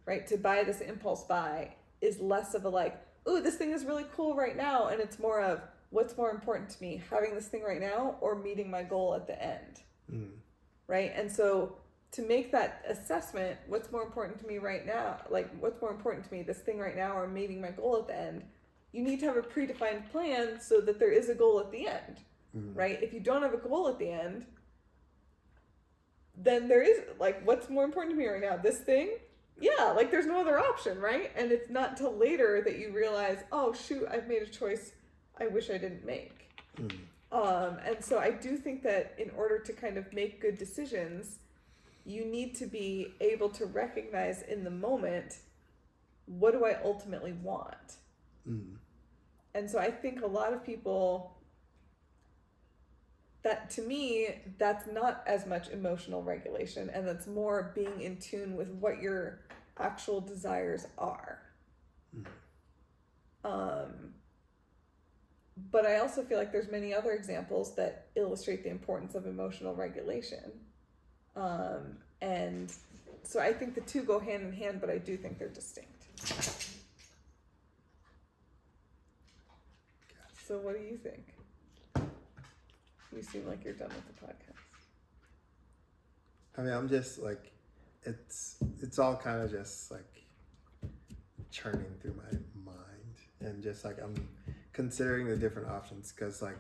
right, to buy this impulse buy is less of a like, ooh, this thing is really cool right now, and it's more of what's more important to me, having this thing right now or meeting my goal at the end, right? And so to make that assessment, what's more important to me right now, like what's more important to me, this thing right now or meeting my goal at the end, you need to have a predefined plan so that there is a goal at the end, right? If you don't have a goal at the end, then there is like, what's more important to me right now, this thing? Yeah, like there's no other option, right? And it's not till later that you realize, oh shoot, I've made a choice I wish I didn't make. And so I do think that in order to kind of make good decisions, you need to be able to recognize in the moment, what do I ultimately want? Mm. And so I think a lot of people, that to me, that's not as much emotional regulation, and that's more being in tune with what your actual desires are. Mm. But I also feel like there's many other examples that illustrate the importance of emotional regulation. And so I think the two go hand in hand, but I do think they're distinct. So what do you think? You seem like you're done with the podcast. I mean, I'm just like, it's all kind of just like churning through my mind, and just like I'm considering the different options, because like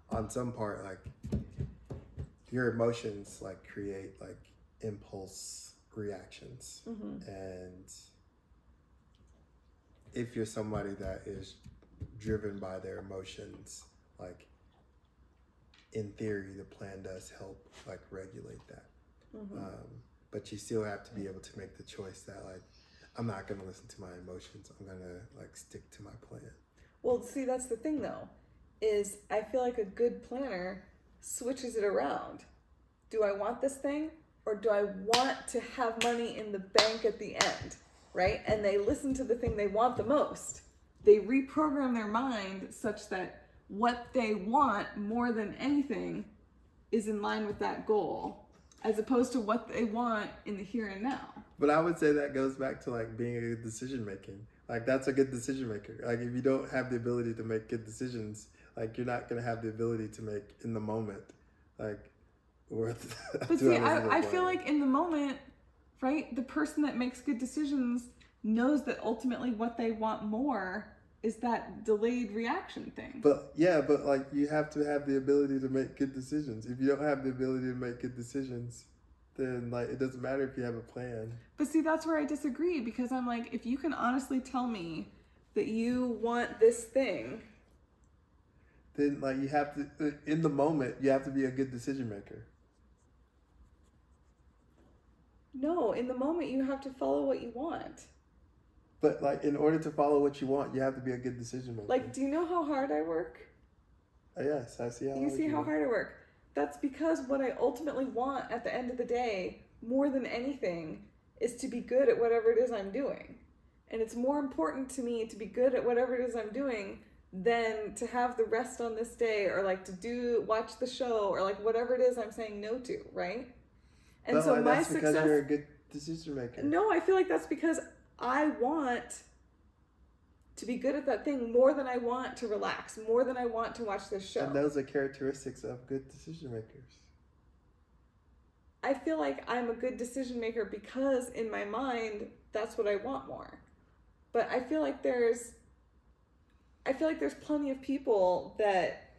on some part, like your emotions like create like impulse reactions. Mm-hmm. And if you're somebody that is driven by their emotions, like in theory the plan does help like regulate that. Mm-hmm. But you still have to be able to make the choice that like, I'm not going to listen to my emotions, I'm going to like stick to my plan. Well, see, that's the thing though, is I feel like a good planner switches it around. Do I want this thing, or do I want to have money in the bank at the end, right? And they listen to the thing they want the most. They reprogram their mind such that what they want more than anything is in line with that goal, as opposed to what they want in the here and now. But I would say that goes back to like being a good decision making. Like that's a good decision maker. Like if you don't have the ability to make good decisions, like you're not going to have the ability to make in the moment, like worth. But see, I feel like in the moment, right, the person that makes good decisions knows that ultimately what they want more is that delayed reaction thing. But yeah, but like you have to have the ability to make good decisions. If you don't have the ability to make good decisions, then like it doesn't matter if you have a plan. But see, that's where I disagree, because I'm like, if you can honestly tell me that you want this thing, then like you have to, in the moment, you have to be a good decision maker. no, in the moment you have to follow what you want. But like in order to follow what you want, you have to be a good decision maker. Like, do you know how hard I work? Yes, I see how You see how hard I work. That's because what I ultimately want at the end of the day, more than anything, is to be good at whatever it is I'm doing. And it's more important to me to be good at whatever it is I'm doing than to have the rest on this day, or like to watch the show, or like whatever it is I'm saying no to, right? And but so like, my that's success, because you're a good decision maker. No, I feel like that's because I want to be good at that thing more than I want to relax, more than I want to watch this show. And those are characteristics of good decision makers. I feel like I'm a good decision maker because in my mind, that's what I want more. But I feel like there's plenty of people that,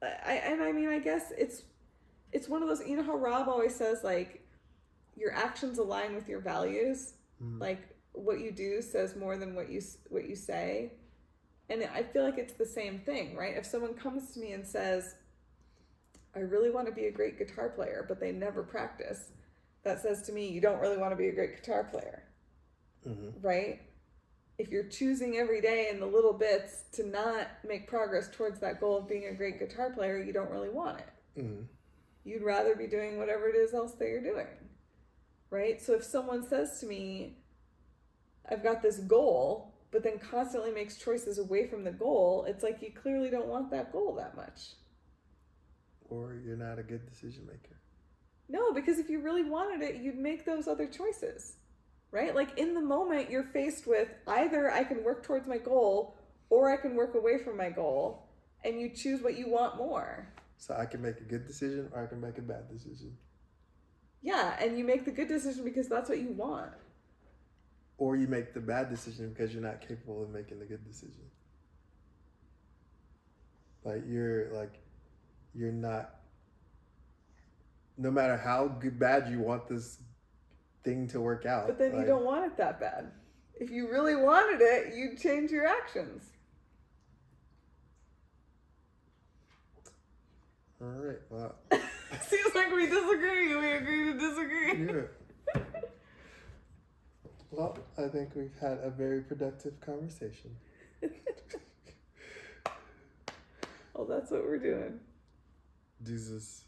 I guess it's one of those, you know how Rob always says like, your actions align with your values. Mm. Like what you do says more than what you say. And I feel like it's the same thing, right? If someone comes to me and says, I really want to be a great guitar player, but they never practice, that says to me, you don't really want to be a great guitar player. Mm-hmm. Right? If you're choosing every day in the little bits to not make progress towards that goal of being a great guitar player, you don't really want it. Mm-hmm. You'd rather be doing whatever it is else that you're doing. Right? So if someone says to me, I've got this goal, but then constantly makes choices away from the goal, it's like you clearly don't want that goal that much. Or you're not a good decision maker. No, because if you really wanted it, you'd make those other choices. Right? Like in the moment, you're faced with either I can work towards my goal or I can work away from my goal, and you choose what you want more. So I can make a good decision or I can make a bad decision. Yeah, and you make the good decision because that's what you want. Or you make the bad decision because you're not capable of making the good decision. Like you're not, no matter how bad you want this thing to work out. But then you don't want it that bad. If you really wanted it, you'd change your actions. All right. Wow. Seems like we disagree. We agree to disagree. Yeah. Well, I think we've had a very productive conversation. Well, that's what we're doing. Jesus.